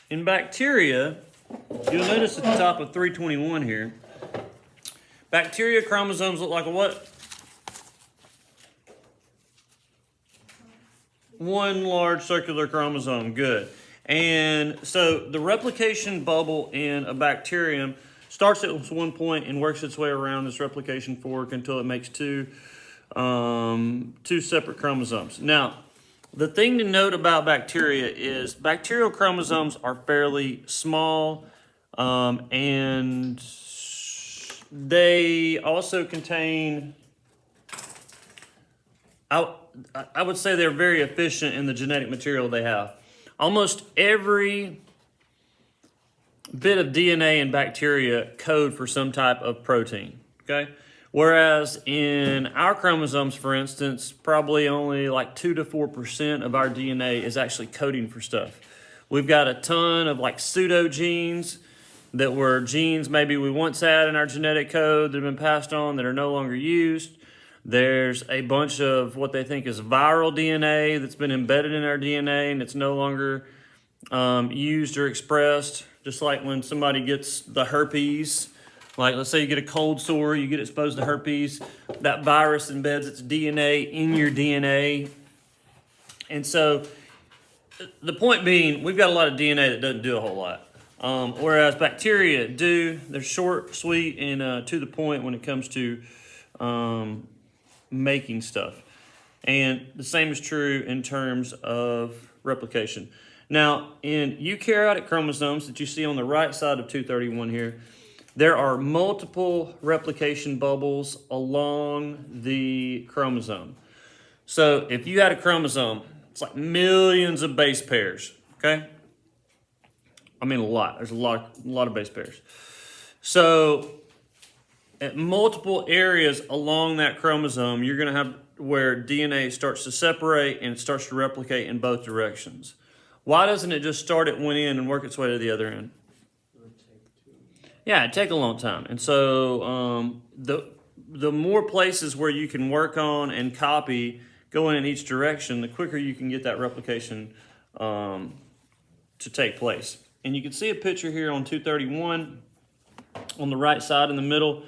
In bacteria, you'll notice at the top of 321 here, bacteria chromosomes look like a what? One large circular chromosome, good. And so the replication bubble in a bacterium starts at one point and works its way around this replication fork until it makes two separate chromosomes. Now, the thing to note about bacteria is bacterial chromosomes are fairly small, and they also contain, I would say they're very efficient in the genetic material they have. Almost every bit of DNA in bacteria code for some type of protein, okay? Whereas in our chromosomes, for instance, probably only like 2 to 4% of our DNA is actually coding for stuff. We've got a ton of like pseudogenes that were genes maybe we once had in our genetic code that have been passed on that are no longer used. There's a bunch of what they think is viral DNA that's been embedded in our DNA and it's no longer used or expressed. Just like when somebody gets the herpes, like let's say you get a cold sore, you get exposed to herpes, that virus embeds its DNA in your DNA. And so the point being, we've got a lot of DNA that doesn't do a whole lot. Whereas bacteria do. They're short, sweet, and to the point when it comes to making stuff. And the same is true in terms of replication. Now, in eukaryotic chromosomes that you see on the right side of 231 here, there are multiple replication bubbles along the chromosome. So if you had a chromosome, it's like millions of base pairs, okay? I mean a lot. There's a lot of base pairs. So at multiple areas along that chromosome, you're going to have where DNA starts to separate and it starts to replicate in both directions. Why doesn't it just start at one end and work its way to the other end? Yeah, it'd take a long time. And so the more places where you can work on and copy going in each direction, the quicker you can get that replication to take place. And you can see a picture here on 231 on the right side in the middle.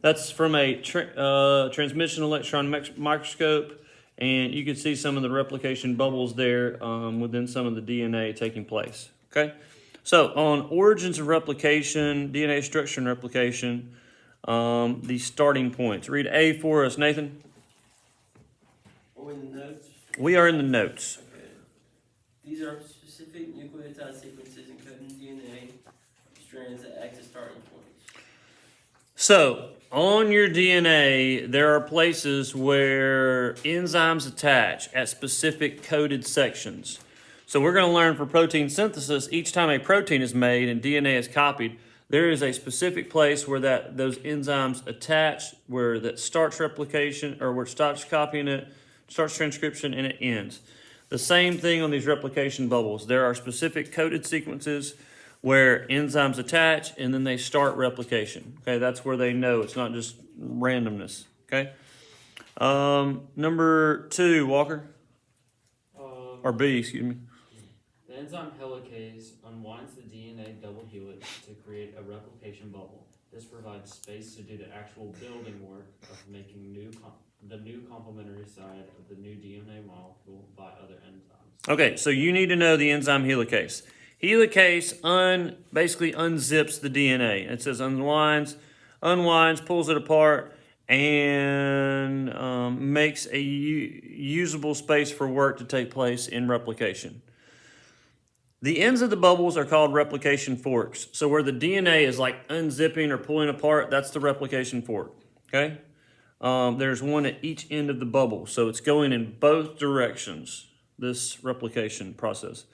That's from a transmission electron microscope. And you can see some of the replication bubbles there within some of the DNA taking place, okay? So on origins of replication, DNA structure and replication, the starting points. Read A for us, Nathan. Are we in the notes? We are in the notes. Okay. These are specific nucleotide sequences encoding DNA strands that act as starting points. So on your DNA, there are places where enzymes attach at specific coded sections. So we're going to learn for protein synthesis, each time a protein is made and DNA is copied, there is a specific place where those enzymes attach, where that starts replication, or where it stops copying it, starts transcription, and it ends. The same thing on these replication bubbles. There are specific coded sequences where enzymes attach and then they start replication. Okay, that's where they know it's not just randomness. Okay. Number 2, Walker. Or B, excuse me. The enzyme helicase unwinds the DNA double helix to create a replication bubble. This provides space to do the actual building work of making the new complementary side of the new DNA molecule by other enzymes. Okay, so you need to know the enzyme helicase. Helicase basically unzips the DNA. It says unwinds, pulls it apart, and makes a usable space for work to take place in replication. The ends of the bubbles are called replication forks. So where the DNA is like unzipping or pulling apart, that's the replication fork, okay? There's one at each end of the bubble. So it's going in both directions, this replication process.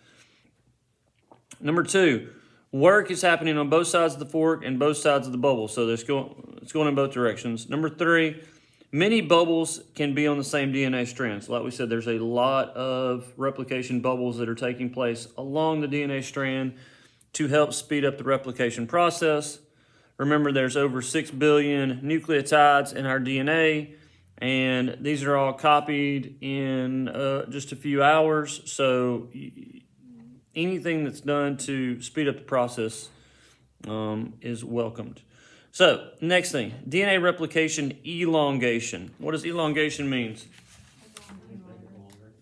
Number 2, work is happening on both sides of the fork and both sides of the bubble. So it's going in both directions. Number 3, many bubbles can be on the same DNA strand. So like we said, there's a lot of replication bubbles that are taking place along the DNA strand to help speed up the replication process. Remember, there's over 6 billion nucleotides in our DNA, and these are all copied in just a few hours. So anything that's done to speed up the process is welcomed. So, next thing, DNA replication elongation. What does elongation mean?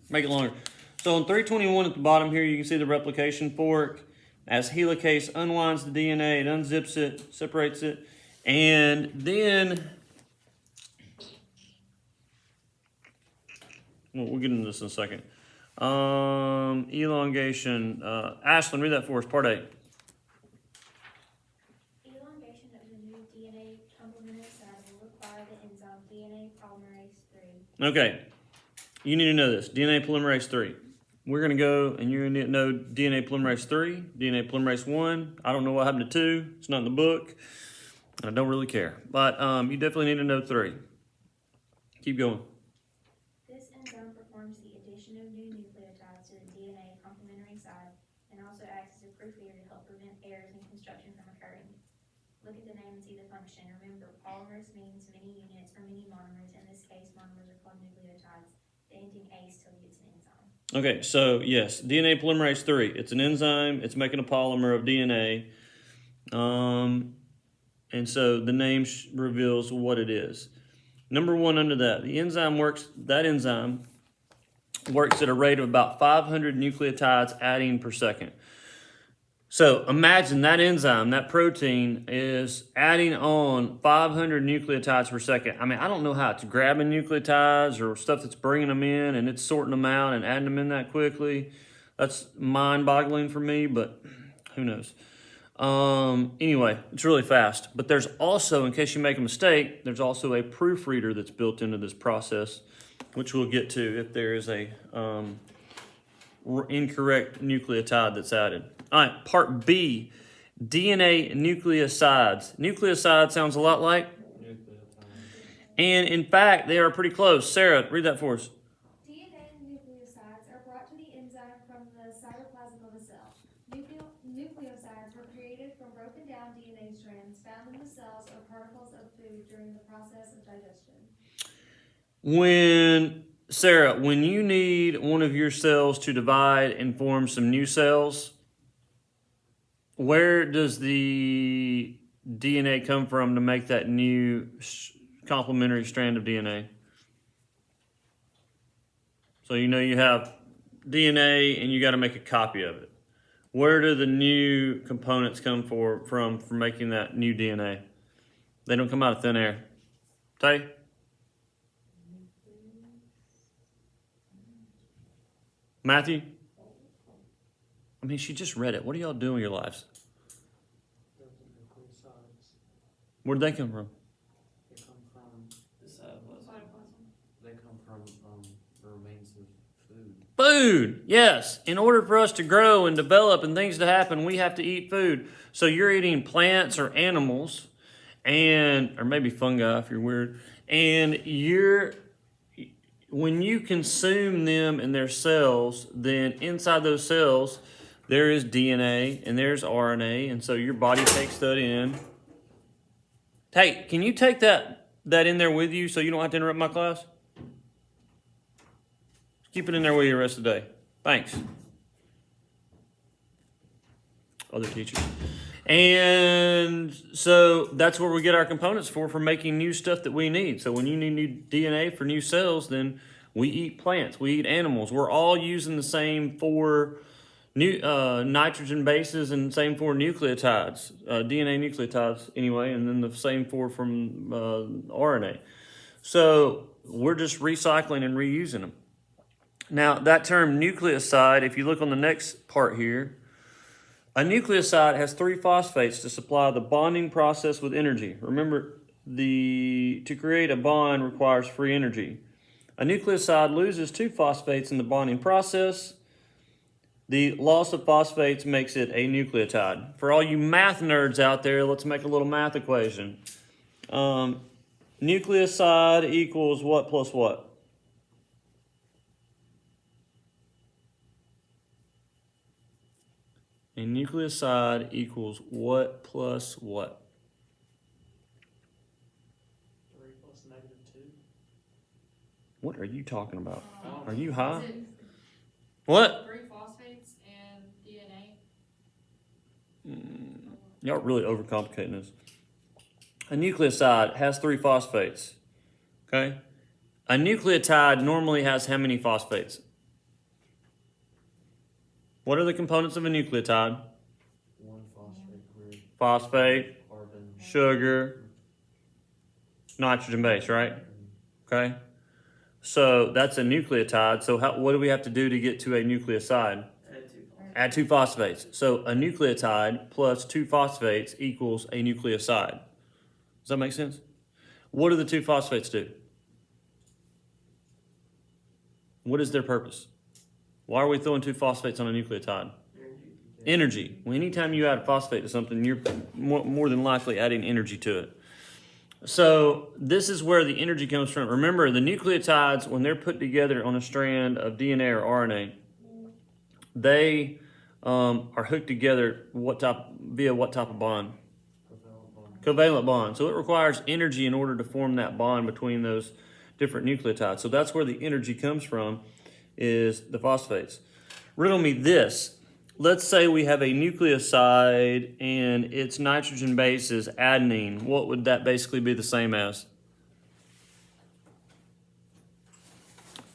Make it longer. So on 321 at the bottom here, you can see the replication fork. As helicase unwinds the DNA, it unzips it, separates it, and then, well, we'll get into this in a second. Elongation. Ashlyn, read that for us, part A. Elongation of the new DNA complementary side will require the enzyme DNA Polymerase III. Okay, you need to know this, DNA Polymerase III. We're going to go, and you're going to know DNA Polymerase III, DNA Polymerase I. I don't know what happened to 2. It's not in the book. I don't really care. But you definitely need to know 3. Keep going. This enzyme performs the addition of new nucleotides to the DNA complementary side and also acts as a proofreader to help prevent errors in construction from occurring. Look at the name and see the function. Remember, polymers means many units or many monomers. In this case, monomers are called nucleotides. The ending ase tells you it's an enzyme. Okay, so yes, DNA Polymerase III. It's an enzyme. It's making a polymer of DNA. And so the name reveals what it is. Number 1 under that, the enzyme works at a rate of about 500 nucleotides adding per second. So imagine that enzyme, that protein, is adding on 500 nucleotides per second. I mean, I don't know how it's grabbing nucleotides or stuff that's bringing them in and it's sorting them out and adding them in that quickly. That's mind-boggling for me, but who knows. Anyway, it's really fast. But there's also, in case you make a mistake, there's also a proofreader that's built into this process, which we'll get to if there is a incorrect nucleotide that's added. All right, part B, DNA nucleosides. Nucleoside sounds a lot like? Nucleotide. And in fact, they are pretty close. Sarah, read that for us. DNA nucleosides are brought to the enzyme from the cytoplasm of a cell. Nucleosides were created from broken down DNA strands found in the cells or particles of food during the process of digestion. Sarah, when you need one of your cells to divide and form some new cells, where does the DNA come from to make that new complementary strand of DNA? So you know you have DNA and you got to make a copy of it. Where do the new components come from for making that new DNA? They don't come out of thin air. Tay? Matthew? I mean, she just read it. What are y'all doing with your lives? Nucleosides. Where'd they come from? They come from The cytoplasm. They come from the remains of food. Food, yes. In order for us to grow and develop and things to happen, we have to eat food. So you're eating plants or animals, or maybe fungi if you're weird, and when you consume them in their cells, then inside those cells, there is DNA and there's RNA, and so your body takes that in. Hey, can you take that in there with you so you don't have to interrupt my class? Keep it in there with you the rest of the day. Thanks. Other teachers. And so that's where we get our components for making new stuff that we need. So when you need new DNA for new cells, then we eat plants, we eat animals. We're all using the same 4 nitrogen bases and same 4 nucleotides, DNA nucleotides anyway, and then the same 4 from RNA. So we're just recycling and reusing them. Now, that term nucleoside, if you look on the next part here, a nucleoside has 3 phosphates to supply the bonding process with energy. Remember, to create a bond requires free energy. A nucleoside loses 2 phosphates in the bonding process. The loss of phosphates makes it a nucleotide. For all you math nerds out there, let's make a little math equation. Nucleoside equals what plus what? A nucleoside equals what plus what? 3 plus -2. What are you talking about? Are you high? Is it What? 3 phosphates and DNA? Y'all are really overcomplicating this. A nucleoside has 3 phosphates. Okay? A nucleotide normally has how many phosphates? What are the components of a nucleotide? One phosphate group, Phosphate, carbon. sugar, nitrogen base, right? Okay? So that's a nucleotide. So what do we have to do to get to a nucleoside? Add 2 phosphates. So a nucleotide plus 2 phosphates equals a nucleoside. Does that make sense? What do the 2 phosphates do? What is their purpose? Why are we throwing 2 phosphates on a nucleotide? Energy. Well, anytime you add a phosphate to something, you're more than likely adding energy to it. So this is where the energy comes from. Remember, the nucleotides, when they're put together on a strand of DNA or RNA, they are hooked together via what type of bond? Covalent bond. So it requires energy in order to form that bond between those different nucleotides. So that's where the energy comes from, is the phosphates. Riddle me this. Let's say we have a nucleoside and its nitrogen base is adenine. What would that basically be the same as?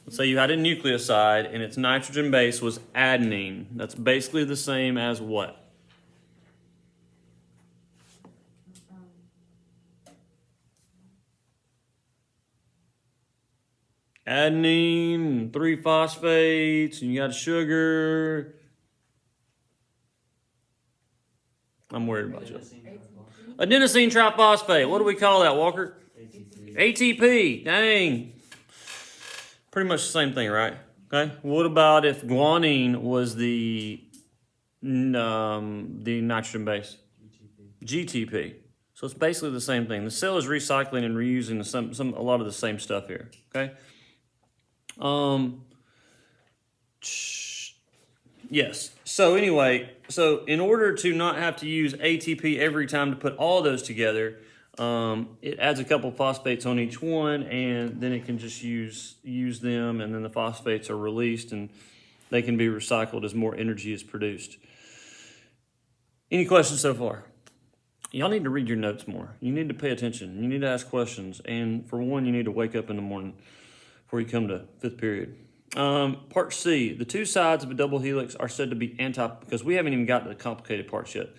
Let's say you had a nucleoside and its nitrogen base was adenine. That's basically the same as what? Adenine, 3 phosphates, and you got sugar. I'm worried about you. Adenosine triphosphate. What do we call that, Walker? ATP. Dang. Pretty much the same thing, right? Okay. What about if guanine was the nitrogen base? GTP. So it's basically the same thing. The cell is recycling and reusing a lot of the same stuff here. Okay. Yes. So anyway, in order to not have to use ATP every time to put all those together, it adds a couple phosphates on each one, and then it can just use them, and then the phosphates are released, and they can be recycled as more energy is produced. Any questions so far? Y'all need to read your notes more. You need to pay attention. You need to ask questions, and for one, you need to wake up in the morning before you come to 5th period. Part C, the 2 sides of a double helix are said to be because we haven't even got to the complicated parts yet.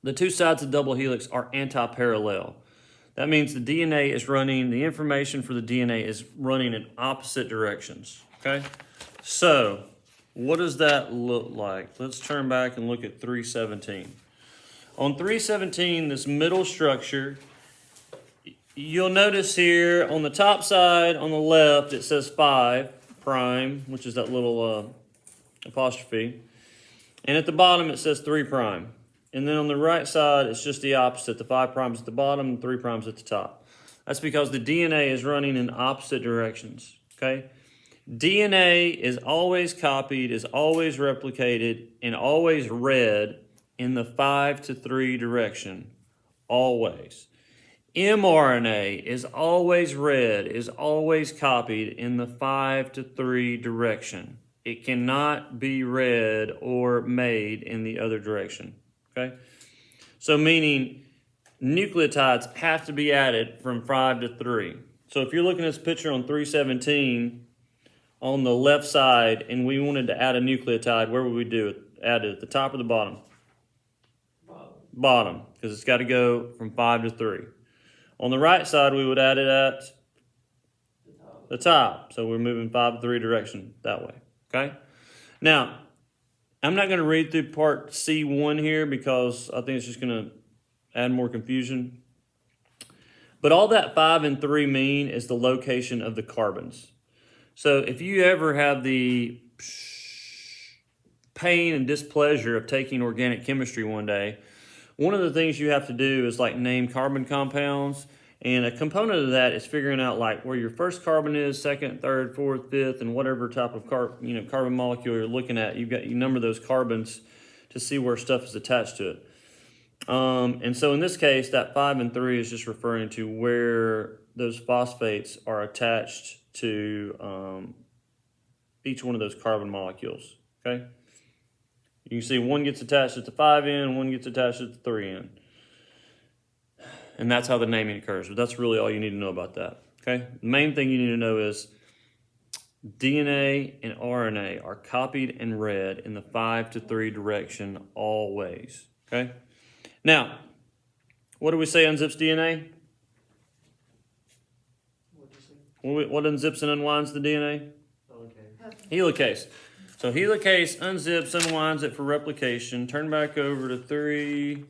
The 2 sides of double helix are anti-parallel. That means the information for the DNA is running in opposite directions, okay? So, what does that look like? Let's turn back and look at 317. On 317, this middle structure, you'll notice here on the top side, on the left, it says 5 prime, which is that little apostrophe. And at the bottom, it says 3 prime. And then on the right side, it's just the opposite. The 5 prime's at the bottom and 3 prime's at the top. That's because the DNA is running in opposite directions, okay? DNA is always copied, is always replicated, and always read in the 5 to 3 direction. Always. mRNA is always read, is always copied in the 5 to 3 direction. It cannot be read or made in the other direction, okay? So meaning nucleotides have to be added from 5 to 3. So if you're looking at this picture on 317 on the left side and we wanted to add a nucleotide, where would we do it? Add it at the top or the bottom? Bottom, because it's got to go from 5 to 3. On the right side, we would add it at the top. So we're moving 5 to 3 direction that way, okay? Now, I'm not going to read through part C1 here because I think it's just going to add more confusion. But all that 5 and 3 mean is the location of the carbons. So if you ever have the pain and displeasure of taking organic chemistry one day, one of the things you have to do is like name carbon compounds, and a component of that is figuring out like where your first carbon is, second, third, fourth, fifth, and whatever type of carbon molecule you're looking at. You number those carbons to see where stuff is attached to it. And so in this case, that 5 and 3 is just referring to where those phosphates are attached to each one of those carbon molecules. Okay. You can see one gets attached at the 5' end, one gets attached at the 3' end. And that's how the naming occurs. But that's really all you need to know about that. Okay? The main thing you need to know is DNA and RNA are copied and read in the 5 to 3 direction always. Okay? Now, what do we say unzips DNA? What'd you say? What unzips and unwinds the DNA? Okay. Helicase. So helicase unzips, unwinds it for replication. Turn back over to 3.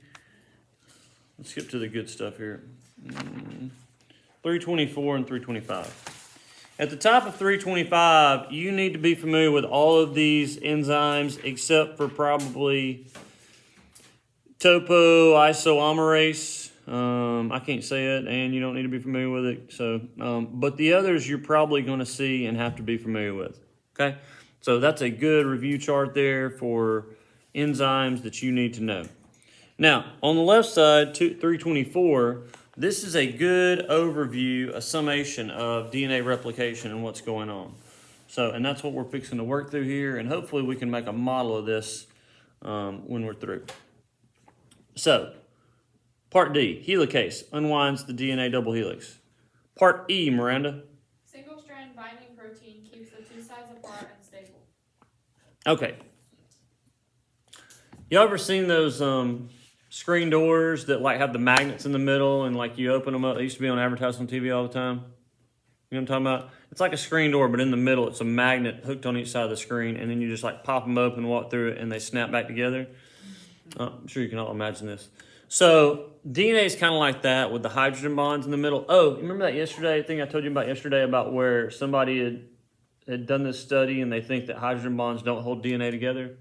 Let's skip to the good stuff here. 324 and 325. At the top of 325, you need to be familiar with all of these enzymes except for probably topoisomerase. I can't say it, and you don't need to be familiar with it. So, but the others you're probably going to see and have to be familiar with. Okay, so that's a good review chart there for enzymes that you need to know. Now, on the left side, 324. This is a good overview, a summation of DNA replication and what's going on. So, and that's what we're fixing to work through here, and hopefully we can make a model of this when we're through. So, Part D, helicase, unwinds the DNA double helix. Part E, Miranda. Single-strand binding protein keeps the two sides apart and stable. Okay. Y'all ever seen those screen doors that like have the magnets in the middle and like you open them up? They used to be on advertising on TV all the time. You know what I'm talking about? It's like a screen door, but in the middle it's a magnet hooked on each side of the screen, and then you just like pop them open, walk through it, and they snap back together. I'm sure you can all imagine this. So DNA is kind of like that with the hydrogen bonds in the middle. Oh, you remember that yesterday thing I told you about yesterday about where somebody had done this study and they think that hydrogen bonds don't hold DNA together?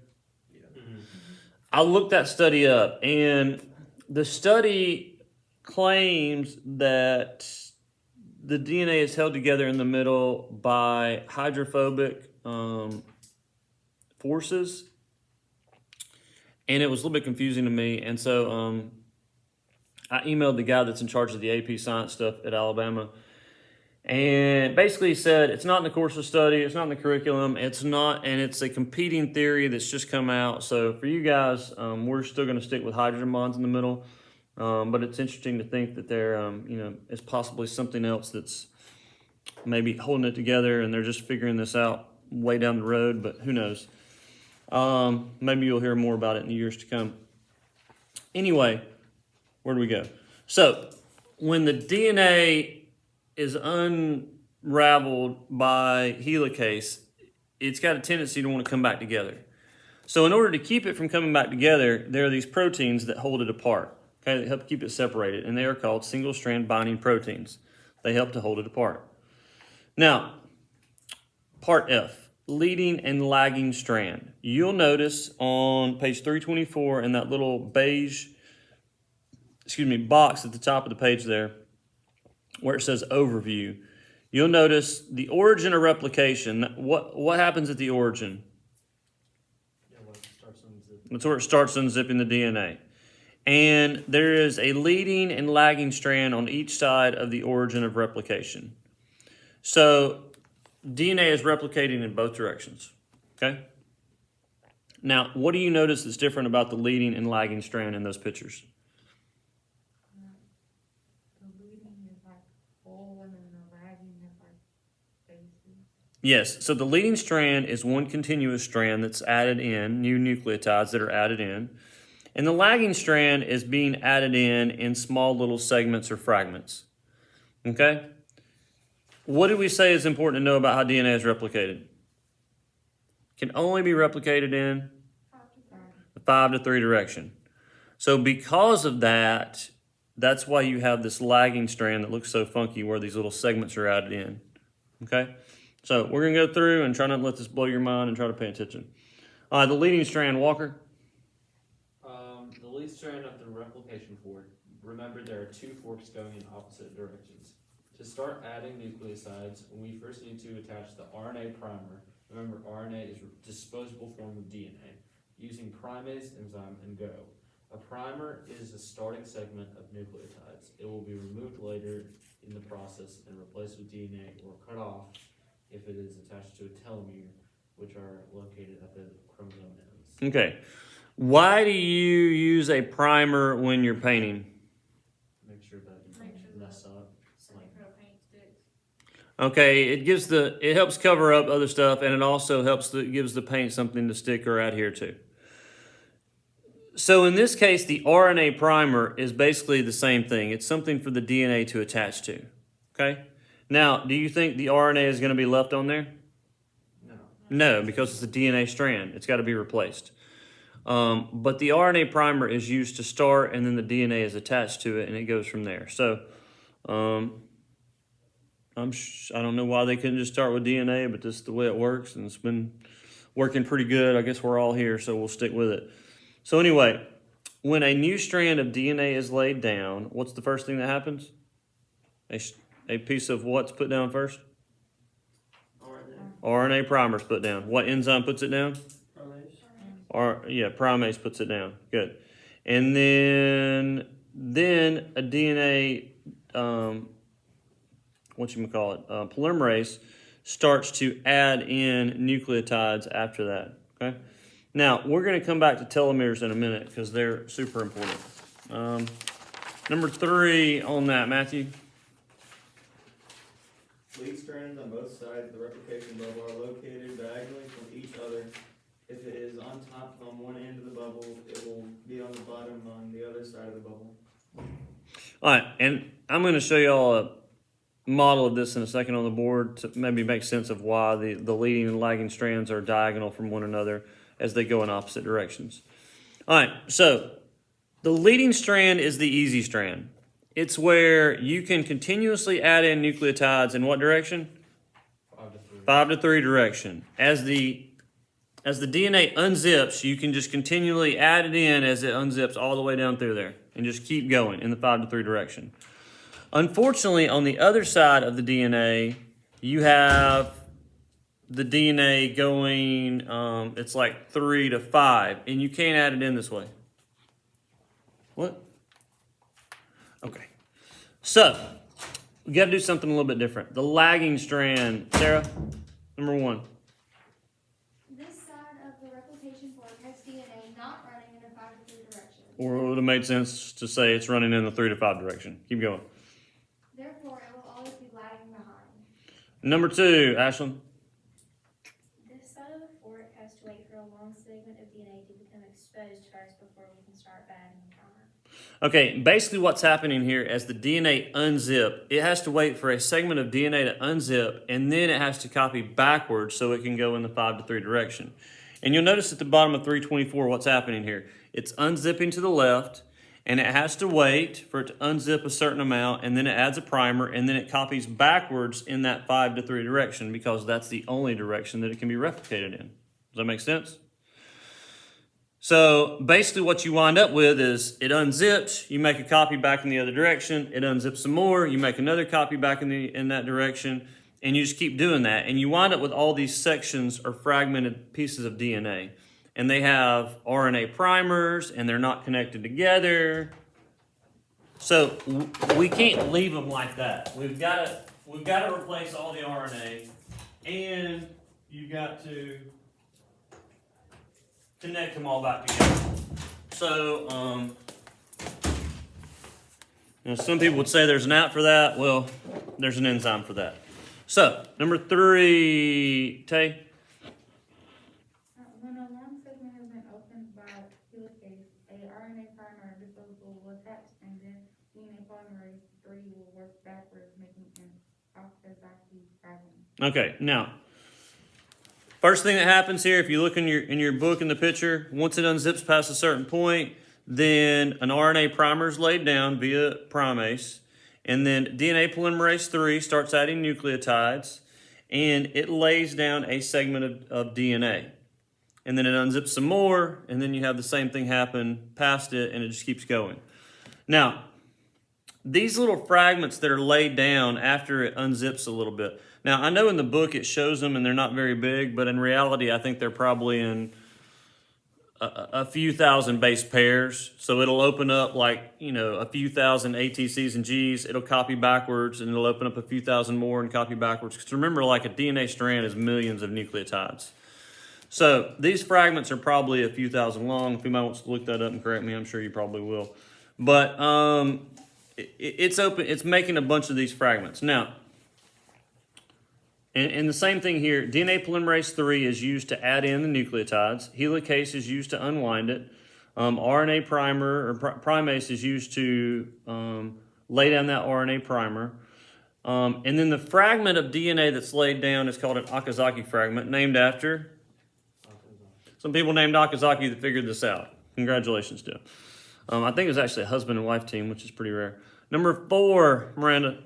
I looked that study up, and the study claims that the DNA is held together in the middle by hydrophobic forces, and it was a little bit confusing to me. And so I emailed the guy that's in charge of the AP Science stuff at Alabama, and basically he said it's not in the course of study, it's not in the curriculum, it's not, and it's a competing theory that's just come out. So for you guys, we're still going to stick with hydrogen bonds in the middle, but it's interesting to think that there, is possibly something else that's maybe holding it together, and they're just figuring this out way down the road. But who knows? Maybe you'll hear more about it in the years to come. Anyway, where do we go? So when the DNA is unraveled by helicase, it's got a tendency to want to come back together. So in order to keep it from coming back together, there are these proteins that hold it apart. Okay, they help keep it separated, and they are called single-strand binding proteins. They help to hold it apart. Now, Part F, leading and lagging strand. You'll notice on page 324 in that little beige, box at the top of the page there, where it says overview, you'll notice the origin of replication. What happens at the origin? Yeah, well, it starts unzipping. That's where it starts unzipping the DNA. And there is a leading and lagging strand on each side of the origin of replication. So DNA is replicating in both directions. Okay? Now, what do you notice that's different about the leading and lagging strand in those pictures? Yes, so the leading strand is one continuous strand that's added in, new nucleotides that are added in. And the lagging strand is being added in small little segments or fragments. Okay? What did we say is important to know about how DNA is replicated? Can only be replicated in the 5 to 3 direction. So because of that, that's why you have this lagging strand that looks so funky where these little segments are added in. Okay? So we're going to go through and try not to let this blow your mind and try to pay attention. The leading strand, Walker. The lead strand of the replication fork. Remember, there are two forks going in opposite directions. To start adding nucleosides, we first need to attach the RNA primer. Remember, RNA is a disposable form of DNA. Using primase enzyme and go. A primer is a starting segment of nucleotides. It will be removed later in the process and replaced with DNA or cut off if it is attached to a telomere, which are located at the chromosome ends. Okay, Why do you use a primer when you're painting? Make sure that you Make sure don't mess up. So make sure the paint sticks. Okay, it helps cover up other stuff, and it also gives the paint something to stick or adhere to. So in this case, the RNA primer is basically the same thing. It's something for the DNA to attach to. Okay? Now, do you think the RNA is going to be left on there? No. No, because it's a DNA strand. It's got to be replaced. But the RNA primer is used to start, and then the DNA is attached to it, and it goes from there. So I don't know why they couldn't just start with DNA, but this is the way it works, and it's been working pretty good. I guess we're all here, so we'll stick with it. So anyway, when a new strand of DNA is laid down, what's the first thing that happens? A piece of what's put down first? RNA primer is put down. What enzyme puts it down? Primase puts it down. Good. And then a DNA, polymerase starts to add in nucleotides after that. Okay. Now we're going to come back to telomeres in a minute because they're super important. Number 3 on that, Matthew. Lead strands on both sides of the replication bubble are located diagonally from each other. If it is on top on one end of the bubble, it will be on the bottom on the other side of the bubble. All right, and I'm going to show you all a model of this in a second on the board to maybe make sense of why the leading and lagging strands are diagonal from one another as they go in opposite directions. All right, so the leading strand is the easy strand. It's where you can continuously add in nucleotides in what direction? 5 to 3. 5 to 3 direction. As the DNA unzips, you can just continually add it in as it unzips all the way down through there and just keep going in the 5 to 3 direction. Unfortunately, on the other side of the DNA, you have the DNA going, it's like 3 to 5, and you can't add it in this way. What? Okay. So, we got to do something a little bit different. The lagging strand, Sarah, number 1. This side of the replication fork has DNA not running in a 5 to 3 direction. Or it would have made sense to say it's running in the 3 to 5 direction. Keep going. Therefore, it will always be lagging behind. Number 2, Ashlyn. This side of the fork has to wait for a long segment of DNA to become exposed first before we can start bagging the primer. Okay, basically what's happening here as the DNA unzip, it has to wait for a segment of DNA to unzip, and then it has to copy backwards so it can go in the 5 to 3 direction. And you'll notice at the bottom of 324 what's happening here. It's unzipping to the left, and it has to wait for it to unzip a certain amount, and then it adds a primer, and then it copies backwards in that 5 to 3 direction because that's the only direction that it can be replicated in. Does that make sense? So basically what you wind up with is it unzips, you make a copy back in the other direction, it unzips some more, you make another copy back in that direction, and you just keep doing that. And you wind up with all these sections or fragmented pieces of DNA. And they have RNA primers, and they're not connected together. So we can't leave them like that. We've got to replace all the RNA, and you've got to connect them all back together. So, some people would say there's an app for that. Well, there's an enzyme for that. So, number 3, Tay. When a long segment has been opened by Helix, a RNA primer disposable will attach, and then DNA Polymerase III will work backwards, making an Apoptosis fragment. Okay, now, first thing that happens here, if you look in your book in the picture, once it unzips past a certain point, then an RNA primer is laid down via primase, and then DNA polymerase III starts adding nucleotides, and it lays down a segment of DNA. And then it unzips some more, and then you have the same thing happen past it, and it just keeps going. Now, these little fragments that are laid down after it unzips a little bit. Now, I know in the book it shows them, and they're not very big, but in reality, I think they're probably in a few thousand base pairs. So it'll open up like, a few thousand ATCs and Gs. It'll copy backwards, and it'll open up a few thousand more and copy backwards. Because remember, like a DNA strand is millions of nucleotides. So these fragments are probably a few thousand long. If anybody wants to look that up and correct me, I'm sure you probably will. But it's open. It's making a bunch of these fragments. Now, and the same thing here. DNA polymerase III is used to add in the nucleotides. Helicase is used to unwind it. RNA primer or primase is used to lay down that RNA primer. And then the fragment of DNA that's laid down is called an Okazaki fragment, named after some people named Okazaki that figured this out. Congratulations to them. I think it was actually a husband and wife team, which is pretty rare. Number 4, Miranda.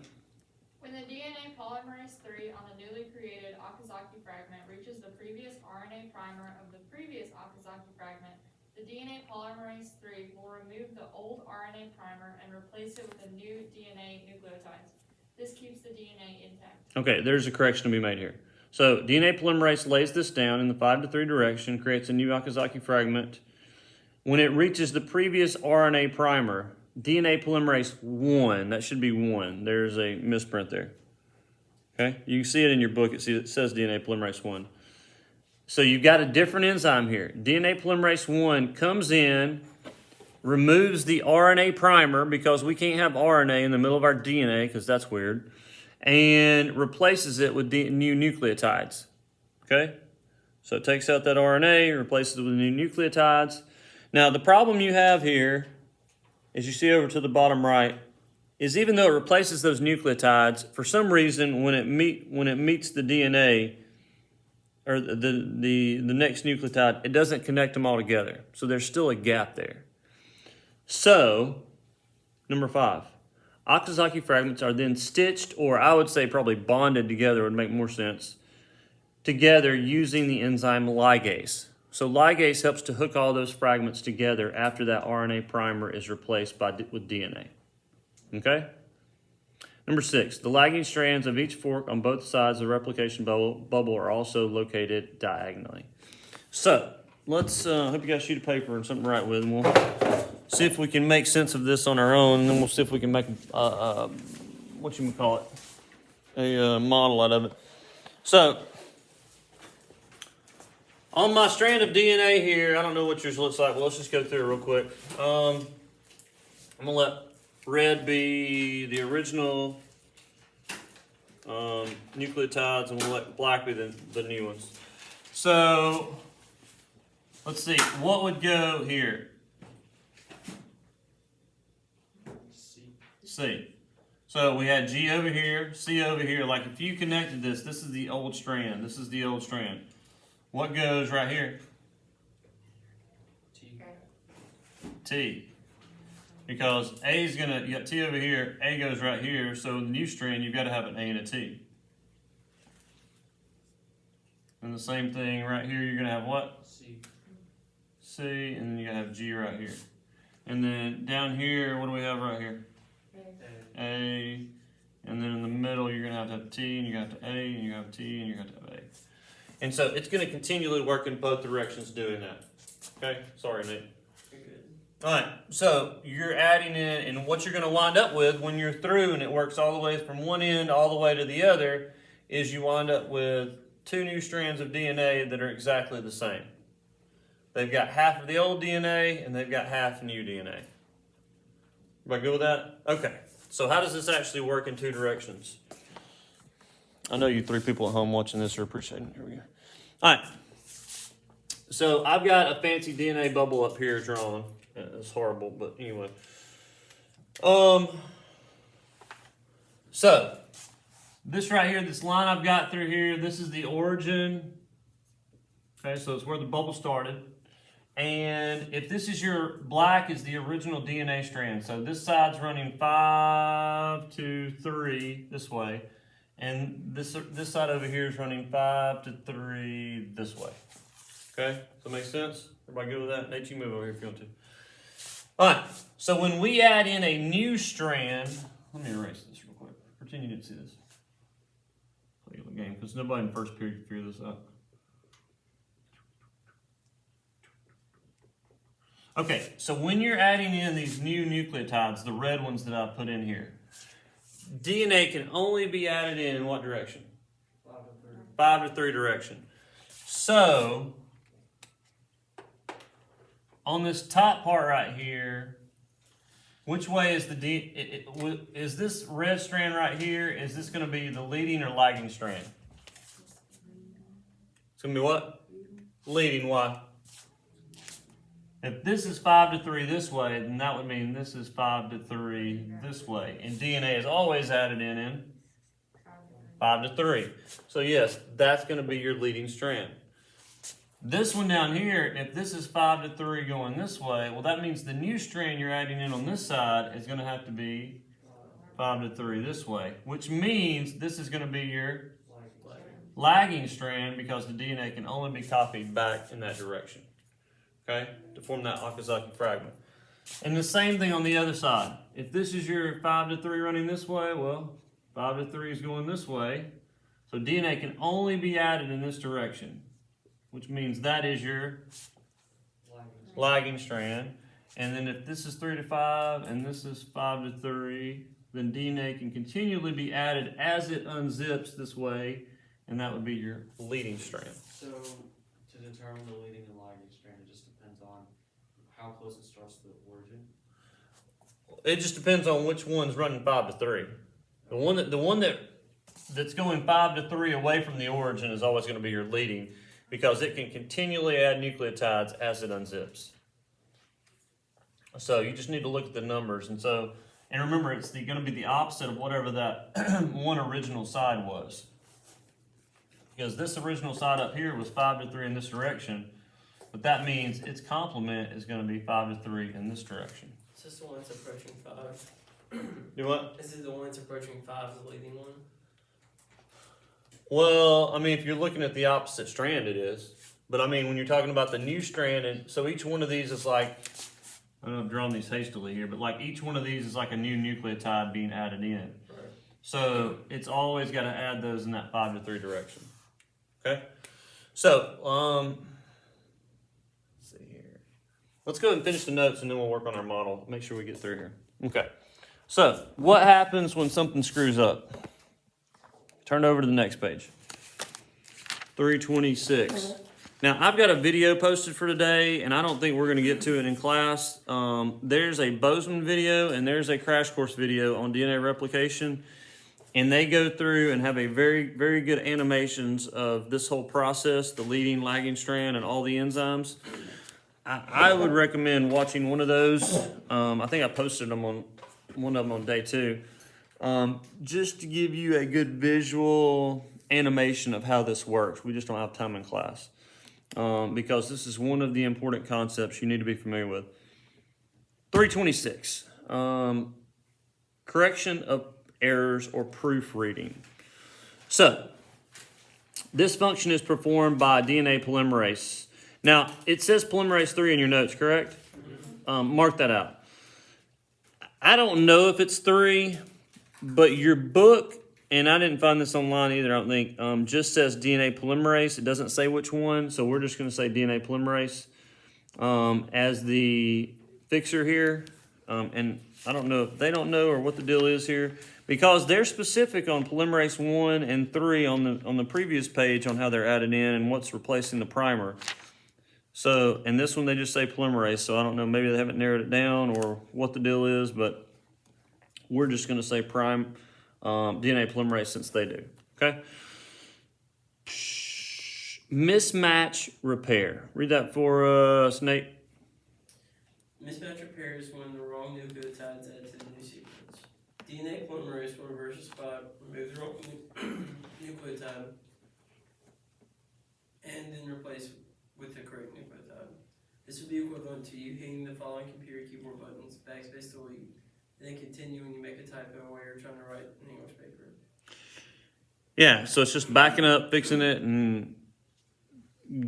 When the DNA polymerase III on the newly created Okazaki fragment reaches the previous RNA primer of the previous Okazaki fragment, the DNA polymerase III will remove the old RNA primer and replace it with a new DNA nucleotides. This keeps the DNA intact. Okay, there's a correction to be made here. So DNA polymerase lays this down in the 5-3 direction, creates a new Okazaki fragment. When it reaches the previous RNA primer, DNA polymerase I, that should be 1. There's a misprint there. Okay, you can see it in your book. It says DNA polymerase I. So you've got a different enzyme here. DNA polymerase I comes in, removes the RNA primer because we can't have RNA in the middle of our DNA because that's weird, and replaces it with new nucleotides. Okay? So it takes out that RNA, replaces it with new nucleotides. Now, the problem you have here, as you see over to the bottom right, is even though it replaces those nucleotides, for some reason, when it meets the DNA, or the next nucleotide, it doesn't connect them all together. So there's still a gap there. So, number 5, Okazaki fragments are then stitched, or I would say probably bonded together would make more sense, together using the enzyme ligase. So ligase helps to hook all those fragments together after that RNA primer is replaced with DNA. Okay? Number 6, the lagging strands of each fork on both sides of the replication bubble are also located diagonally. So, let's, hope you got a sheet of paper and something to write with, and we'll see if we can make sense of this on our own, and then we'll see if we can make, a model out of it. So, on my strand of DNA here, I don't know what yours looks like. Well, let's just go through it real quick. I'm going to let red be the original nucleotides, and we'll let black be the new ones. So, let's see. What would go here? C. So we had G over here, C over here. Like if you connected this is the old strand. This is the old strand. What goes right here? T. Because A is going to, you got T over here, A goes right here. So in the new strand, you've got to have an A and a T. And the same thing right here, you're going to have what? C. C, and then you're going to have G right here. And then down here, what do we have right here? A, and then in the middle you're going to have T, and you're going to have A, and you're going to have T, and you're going to have A. And so it's going to continually work in both directions doing that. Okay? Sorry, Nate. You're good. All right, so you're adding in, and what you're going to wind up with when you're through and it works all the way from one end all the way to the other is you wind up with 2 new strands of DNA that are exactly the same. They've got half of the old DNA and they've got half new DNA. Everybody good with that? Okay. So how does this actually work in 2 directions? I know you 3 people at home watching this are appreciating it. Here we go. All right. So I've got a fancy DNA bubble up here drawn. It's horrible, but anyway. So this right here, this line I've got through here, this is the origin. Okay, so it's where the bubble started. And if this is your black is the original DNA strand. So this side's running 5 to 3 this way. And this side over here is running 5 to 3 this way. Okay, does that make sense? Everybody good with that? Nate, you move over here if you want to. All right, so when we add in a new strand, let me erase this real quick. Pretend you didn't see this. Play the game, because nobody in first period can figure this out. Okay, so when you're adding in these new nucleotides, the red ones that I put in here, DNA can only be added in what direction? 5 to 3 direction. So, on this top part right here, which way is is this red strand right here, is this going to be the leading or lagging strand? It's going to be what? Leading. Why? If this is 5 to 3 this way, then that would mean this is 5 to 3 this way. And DNA is always added in 5 to 3. So yes, that's going to be your leading strand. This one down here, if this is 5 to 3 going this way, well, that means the new strand you're adding in on this side is going to have to be 5 to 3 this way, which means this is going to be your lagging strand because the DNA can only be copied back in that direction, okay, to form that Okazaki fragment. And the same thing on the other side. If this is your 5 to 3 running this way, well, 5 to 3 is going this way, so DNA can only be added in this direction, which means that is your lagging strand. And then if this is 3 to 5 and this is 5 to 3, then DNA can continually be added as it unzips this way, and that would be your leading strand. So to determine the leading and lagging strand, it just depends on how close it starts to the origin. It just depends on which one's running 5 to 3. The one that's going 5 to 3 away from the origin is always going to be your leading, because it can continually add nucleotides as it unzips. So you just need to look at the numbers. And remember, it's going to be the opposite of whatever that one original side was. Because this original side up here was 5 to 3 in this direction, but that means its complement is going to be 5 to 3 in this direction. Is this the one that's approaching 5? Do what? Is it the one that's approaching 5, the leading one? Well, I mean, if you're looking at the opposite strand, it is. But I mean, when you're talking about the new strand, and so each one of these is like, I know I've drawn these hastily here, but like each one of these is like a new nucleotide being added in. Right. So it's always got to add those in that 5 to 3 direction. Okay? So, let's see here. Let's go ahead and finish the notes and then we'll work on our model. Make sure we get through here. Okay. So, what happens when something screws up? Turn over to the next page. 326. Now, I've got a video posted for today, and I don't think we're going to get to it in class. There's a Bozeman video, and there's a crash course video on DNA replication, and they go through and have a very, very good animations of this whole process, the leading, lagging strand, and all the enzymes. I would recommend watching one of those. I think I posted them on one of them on day 2. Just to give you a good visual animation of how this works. We just don't have time in class. Because this is one of the important concepts you need to be familiar with. 326. Correction of errors or proofreading. So, this function is performed by DNA polymerase. Now, it says polymerase 3 in your notes, correct? Mark that out. I don't know if it's 3, but your book, and I didn't find this online either, I don't think, just says DNA polymerase. It doesn't say which one, so we're just going to say DNA polymerase as the fixer here. And I don't know if they don't know or what the deal is here, because they're specific on polymerase 1 and 3 on the previous page on how they're added in and what's replacing the primer. So, and this one they just say polymerase, so I don't know, maybe they haven't narrowed it down or what the deal is, but we're just going to say DNA polymerase since they do, okay? Mismatch repair. Read that for us, Nate. Mismatch repair is when the wrong nucleotides add to the new sequence. DNA polymerase will reverse a spot, remove the wrong nucleotide, and then replace with the correct nucleotide. This would be equivalent to you hitting the following computer keyboard buttons, backspace delete, then continue when you make a typo while you're trying to write an English paper. Yeah, so it's just backing up, fixing it, and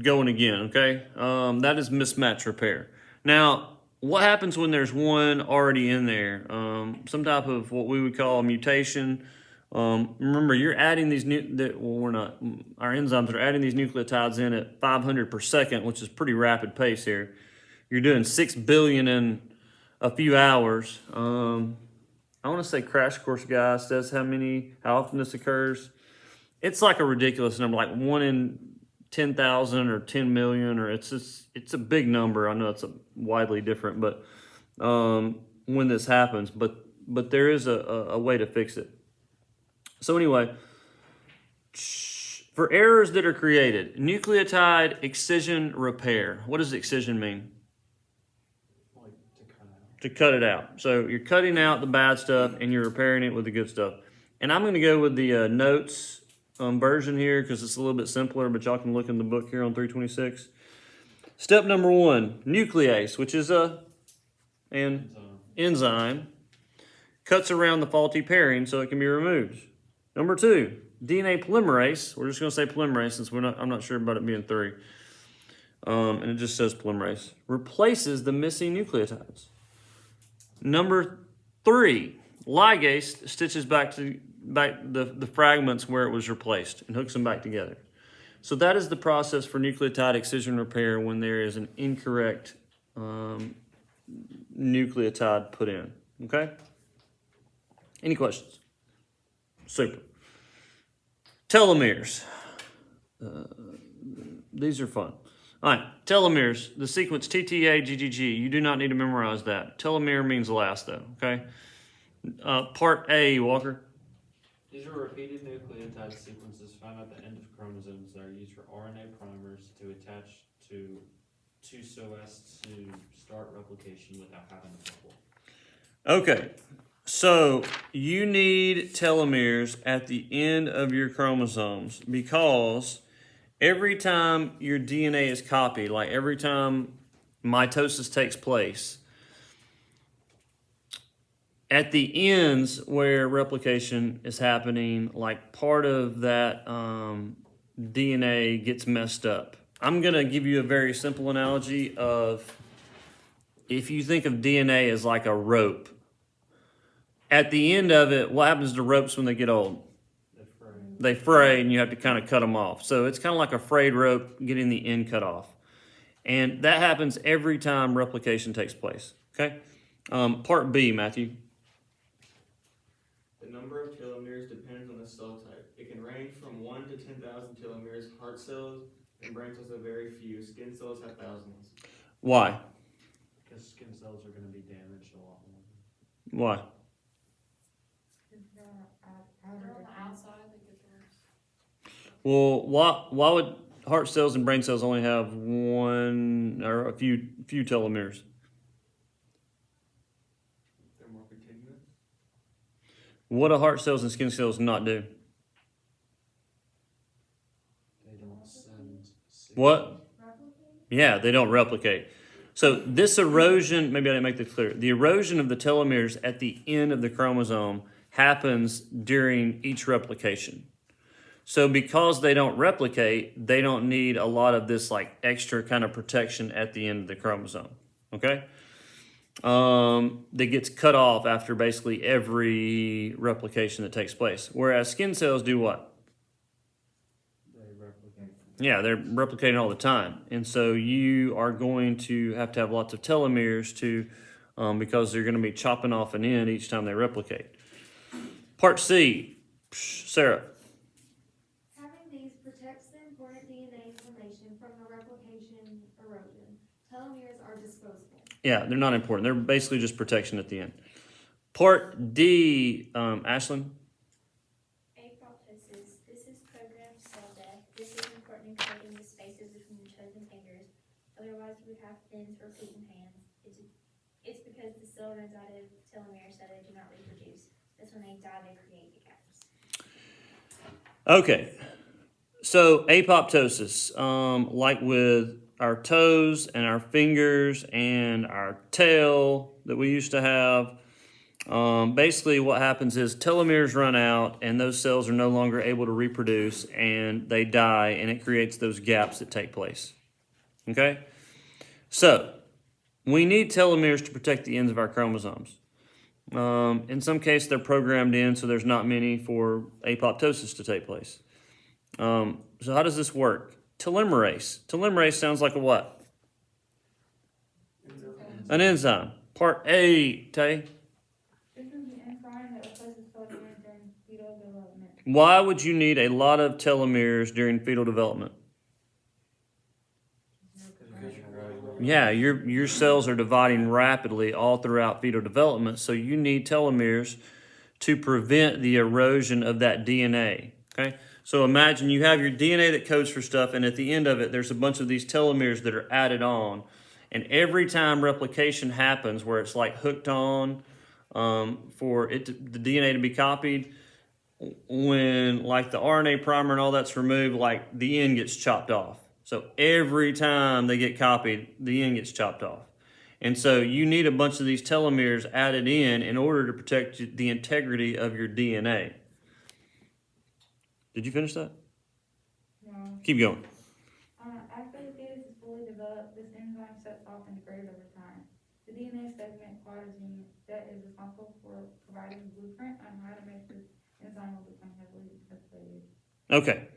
going again, okay? That is mismatch repair. Now, what happens when there's one already in there? Some type of what we would call a mutation. Remember, you're adding these our enzymes are adding these nucleotides in at 500 per second, which is pretty rapid pace here. You're doing 6 billion in a few hours. I want to say Crash Course Guy says how often this occurs. It's like a ridiculous number, like 1 in 10,000 or 10 million, or it's a big number. I know it's widely different, but when this happens, but there is a way to fix it. So anyway, for errors that are created, nucleotide excision repair. What does excision mean? Like to cut out. To cut it out. So you're cutting out the bad stuff and you're repairing it with the good stuff. And I'm going to go with the notes version here because it's a little bit simpler, but y'all can look in the book here on 326. Step number 1, nuclease, which is an enzyme, cuts around the faulty pairing so it can be removed. Number 2, DNA polymerase. We're just going to say polymerase since I'm not sure about it being 3. And it just says polymerase. Replaces the missing nucleotides. Number 3, ligase stitches back the fragments where it was replaced and hooks them back together. So that is the process for nucleotide excision repair when there is an incorrect nucleotide put in. Okay? Any questions? Super. Telomeres. These are fun. All right, telomeres, the sequence TTA-GGG. You do not need to memorize that. Telomere means last, though, okay? Part A, Walker. These are repeated nucleotide sequences found at the end of chromosomes that are used for RNA primers to attach to so as to start replication without having a bubble. Okay, so you need telomeres at the end of your chromosomes because every time your DNA is copied, like every time mitosis takes place, at the ends where replication is happening, like part of that DNA gets messed up. I'm going to give you a very simple analogy of if you think of DNA as like a rope. At the end of it, what happens to ropes when they get old? They fray and you have to kind of cut them off. So it's kind of like a frayed rope getting the end cut off. And that happens every time replication takes place. Okay? Part B, Matthew. The number of telomeres depends on the cell type. It can range from 1 to 10,000 telomeres. Heart cells and brain cells have very few. Skin cells have thousands. Why? Because skin cells are going to be damaged a lot more. Why? They're on the outside, they get worse. Well, why would heart cells and brain cells only have one or a few telomeres? They're more continuous. What do heart cells and skin cells not do? They don't send What? Yeah, they don't replicate. So this erosion, maybe I didn't make this clear. The erosion of the telomeres at the end of the chromosome happens during each replication. So because they don't replicate, they don't need a lot of this like extra kind of protection at the end of the chromosome. Okay? That gets cut off after basically every replication that takes place. Whereas skin cells do what? They replicate. Yeah, they're replicating all the time. And so you are going to have lots of telomeres to, because they're going to be chopping off an end each time they replicate. Part C, Sarah. Having these protects the important DNA information from the replication erosion. Telomeres are disposable. Yeah, they're not important. They're basically just protection at the end. Part D, Ashlyn. Apoptosis. This is programmed cell death. This is important in creating the spaces between your toes and fingers. Otherwise, you would have fins or feet and hands. It's because the cell runs out of telomeres, so they do not reproduce. That's when they die, they create the gaps. Okay, so apoptosis, like with our toes and our fingers and our tail that we used to have, basically what happens is telomeres run out and those cells are no longer able to reproduce and they die and it creates those gaps that take place. Okay, so we need telomeres to protect the ends of our chromosomes. In some cases, they're programmed in, so there's not many for apoptosis to take place. So how does this work? Telomerase. Telomerase sounds like a what? An enzyme. Part A, Tay. This is the enzyme that replaces telomeres during fetal development. Why would you need a lot of telomeres during fetal development? Yeah, your cells are dividing rapidly all throughout fetal development, so you need telomeres to prevent the erosion of that DNA. Okay, so imagine you have your DNA that codes for stuff, and at the end of it, there's a bunch of these telomeres that are added on, and every time replication happens, where it's like hooked on for the DNA to be copied, when like the RNA primer and all that's removed, like the end gets chopped off. So every time they get copied, the end gets chopped off. And so you need a bunch of these telomeres added in order to protect the integrity of your DNA. Did you finish that? No. Keep going. After the fetus is fully developed, this enzyme sets off and degrades over time. The DNA segment quadrigene that is responsible for providing the blueprint on how to make this enzyme will become heavily methylated. Okay.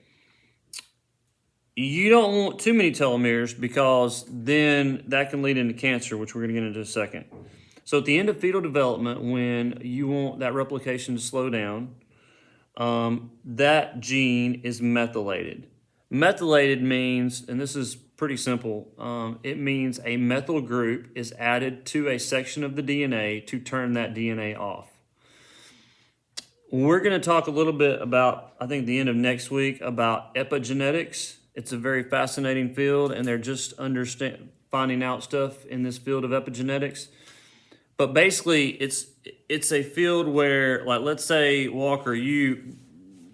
You don't want too many telomeres because then that can lead into cancer, which we're going to get into in a second. So at the end of fetal development, when you want that replication to slow down, that gene is methylated. Methylated means, and this is pretty simple, it means a methyl group is added to a section of the DNA to turn that DNA off. We're going to talk a little bit about, I think the end of next week, about epigenetics. It's a very fascinating field, and they're just finding out stuff in this field of epigenetics. But basically, it's a field where, like, let's say, Walker, you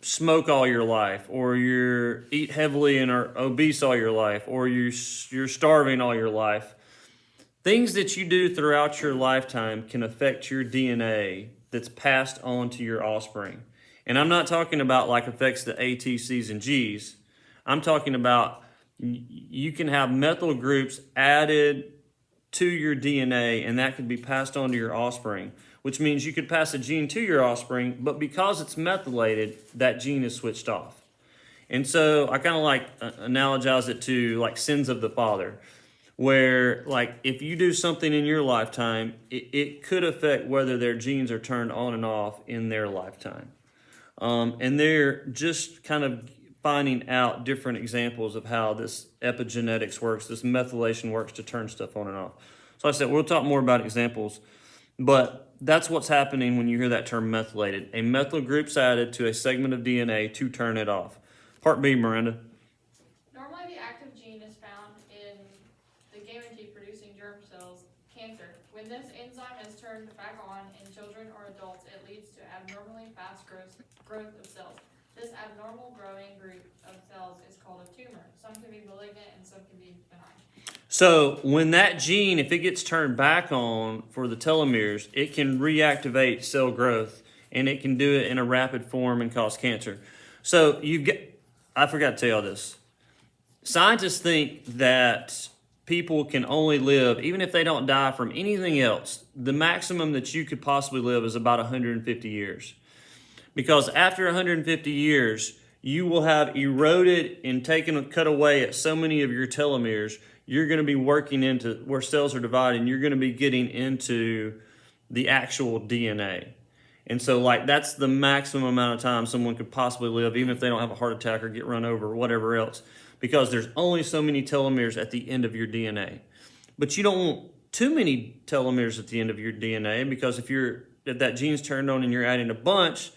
smoke all your life, or you eat heavily and are obese all your life, or you're starving all your life. Things that you do throughout your lifetime can affect your DNA that's passed on to your offspring. And I'm not talking about like effects the A, T, C's, and G's. I'm talking about you can have methyl groups added to your DNA, and that could be passed on to your offspring, which means you could pass a gene to your offspring, but because it's methylated, that gene is switched off. And so I kind of like analogize it to like sins of the father, where like if you do something in your lifetime, it could affect whether their genes are turned on and off in their lifetime. And they're just kind of finding out different examples of how this epigenetics works, this methylation works to turn stuff on and off. So I said, we'll talk more about examples, but that's what's happening when you hear that term methylated. A methyl group's added to a segment of DNA to turn it off. Part B, Miranda. Normally, the active gene is found in the gamete-producing germ cells, cancer. When this enzyme is turned back on in children or adults, it leads to abnormally fast growth of cells. This abnormal growing group of cells is called a tumor. Some can be malignant and some can be benign. So when that gene, if it gets turned back on for the telomeres, it can reactivate cell growth, and it can do it in a rapid form and cause cancer. So I forgot to tell y'all this. Scientists think that people can only live, even if they don't die from anything else, the maximum that you could possibly live is about 150 years. Because after 150 years, you will have eroded and cut away at so many of your telomeres, you're going to be working into where cells are divided, and you're going to be getting into the actual DNA. And so, like, that's the maximum amount of time someone could possibly live, even if they don't have a heart attack or get run over or whatever else, because there's only so many telomeres at the end of your DNA. But you don't want too many telomeres at the end of your DNA, because if that gene's turned on and you're adding a bunch,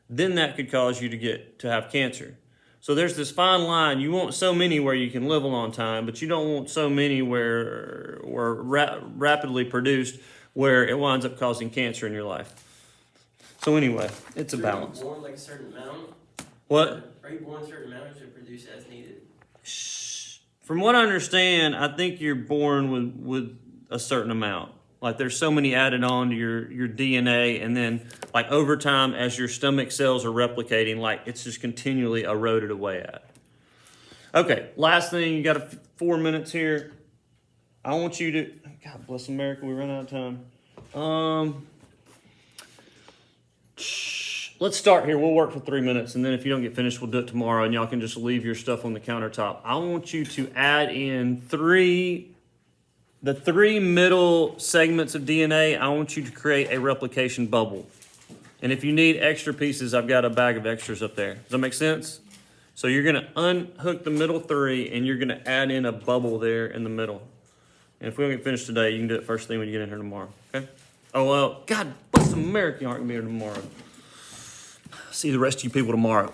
then that could cause you to have cancer. So there's this fine line. You want so many where you can live a long time, but you don't want so many where rapidly produced where it winds up causing cancer in your life. So anyway, it's a balance. Are you born like a certain amount? What? Are you born a certain amount, or is it produced as needed? From what I understand, I think you're born with a certain amount. Like there's so many added on to your DNA, and then like over time as your stomach cells are replicating, like it's just continually eroded away at. Okay, last thing, you got 4 minutes here. I want you to, God bless America, we run out of time. Let's start here. We'll work for 3 minutes, and then if you don't get finished, we'll do it tomorrow, and y'all can just leave your stuff on the countertop. I want you to add in the three middle segments of DNA. I want you to create a replication bubble. And if you need extra pieces, I've got a bag of extras up there. Does that make sense? So you're going to unhook the middle 3, and you're going to add in a bubble there in the middle. And if we don't get finished today, you can do it first thing when you get in here tomorrow. Okay? Oh well, God bless America, you aren't gonna be here tomorrow. See the rest of you people tomorrow.